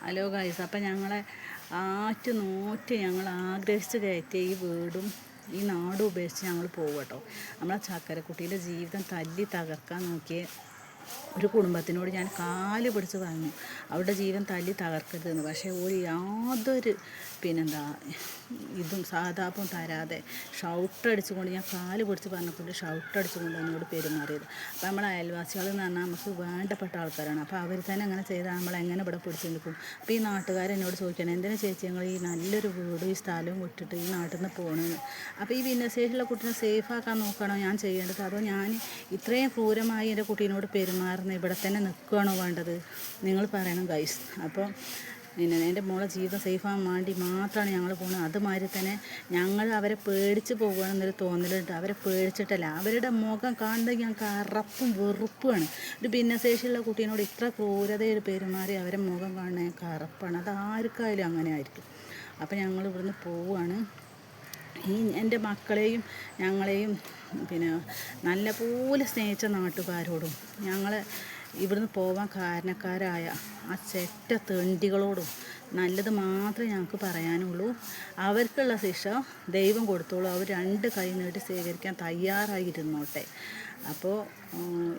Hello guys, അപ്പം ഞങ്ങളെ നോറ്റ് ഞങ്ങൾ ആഗ്രഹിച്ച് കയറ്റിയ ഈ വീടും ഈ നാടും ഉപേക്ഷിച്ച് ഞങ്ങൾ പോകും കേട്ടോ. നമ്മളെ ചക്കരക്കുട്ടീൻ്റെ ജീവിതം തല്ലി തകർക്കാൻ നോക്കിയ ഒരു കുടുംബത്തിനോട് ഞാൻ കാല് പിടിച്ച് പറഞ്ഞു, അവരുടെ ജീവൻ തല്ലി തകർക്കരുതെന്ന്. പക്ഷേ ഒരു യാതൊരു ഇതും സാധാപും തരാതെ ഷൗട്ടടിച്ചുകൊണ്ട് ഞാൻ കാല് പിടിച്ച് പറഞ്ഞപ്പോൾ ഷൗട്ടടിച്ചുകൊണ്ട് എന്നോട് പെരുമാറിയത്. അപ്പോൾ നമ്മളെ അയൽവാസികൾ എന്ന് പറഞ്ഞാൽ നമുക്ക് വേണ്ടപ്പെട്ട ആൾക്കാരാണ്. അപ്പോൾ അവർ തന്നെ അങ്ങനെ ചെയ്താൽ നമ്മളെങ്ങനെ ഇവിടെ പിടിച്ച് നിൽക്കും? അപ്പോൾ ഈ നാട്ടുകാരെന്നോട് ചോദിക്കണം, എന്തിനാ ചേച്ചി ഞങ്ങൾ ഈ നല്ലൊരു വീടും ഈ സ്ഥലവും വിട്ടിട്ട് ഈ നാട്ടിൽ നിന്ന് പോകണമെന്ന്? അപ്പോൾ ഈ ഭിന്നശേഷിയുള്ള കുട്ടീനെ സേഫാക്കാൻ നോക്കണോ ഞാൻ ചെയ്യേണ്ടത്, അതോ ഞാൻ ഇത്രയും ക്രൂരമായി എൻ്റെ കുട്ടീനോട് പെരുമാറുന്ന ഇവിടെ തന്നെ നിൽക്കുകയാണോ വേണ്ടത്? നിങ്ങൾ പറയണം ഗൈസ്. അപ്പോൾ എൻ്റെ മോളെ ജീവിതം സേഫാകാൻ വേണ്ടി മാത്രമാണ് ഞങ്ങൾ പോകുന്നത്. അതുമാതിരി തന്നെ ഞങ്ങൾ അവരെ പേടിച്ച് പോകുകയാണെന്നൊരു തോന്നലുണ്ട്. അവരെ പേടിച്ചിട്ടല്ല, അവരുടെ മുഖം കാണുന്നത് ഞങ്ങൾക്ക് അറപ്പും വെറുപ്പുമാണ്. ഒരു ഭിന്നശേഷിയുള്ള കുട്ടീനോട് ഇത്ര ക്രൂരതയിൽ പെരുമാറി അവരെ മുഖം കാണുന്നത് ഞങ്ങൾക്ക് അറപ്പാണ്. അത് ആർക്കായാലും അങ്ങനെ ആയിരിക്കും. അപ്പോൾ ഞങ്ങൾ ഇവിടുന്ന് പോവുകയാണ്. ഈ എൻ്റെ മക്കളെയും ഞങ്ങളെയും നല്ലപോലെ സ്നേഹിച്ച നാട്ടുകാരോടും ഞങ്ങളെ ഇവിടുന്ന് പോവാൻ കാരണക്കാരായ ആ ചെറ്റ തെണ്ടികളോടും നല്ലത് മാത്രമേ ഞങ്ങൾക്ക് പറയാനുള്ളൂ. അവർക്കുള്ള ശിക്ഷ ദൈവം കൊടുത്തോളൂ. അവർ രണ്ട് കൈ നീട്ടി സ്വീകരിക്കാൻ തയ്യാറായിരുന്നോട്ടെ. അപ്പോൾ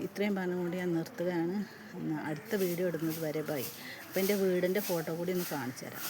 ഇത്രയും പറഞ്ഞുകൊണ്ട് ഞാൻ നിർത്തുകയാണ്. അടുത്ത വീഡിയോ ഇടുന്നത് വരെ ബൈ. അപ്പോൾ എൻ്റെ വീടിൻ്റെ ഫോട്ടോ കൂടി ഒന്ന് കാണിച്ചു തരാം.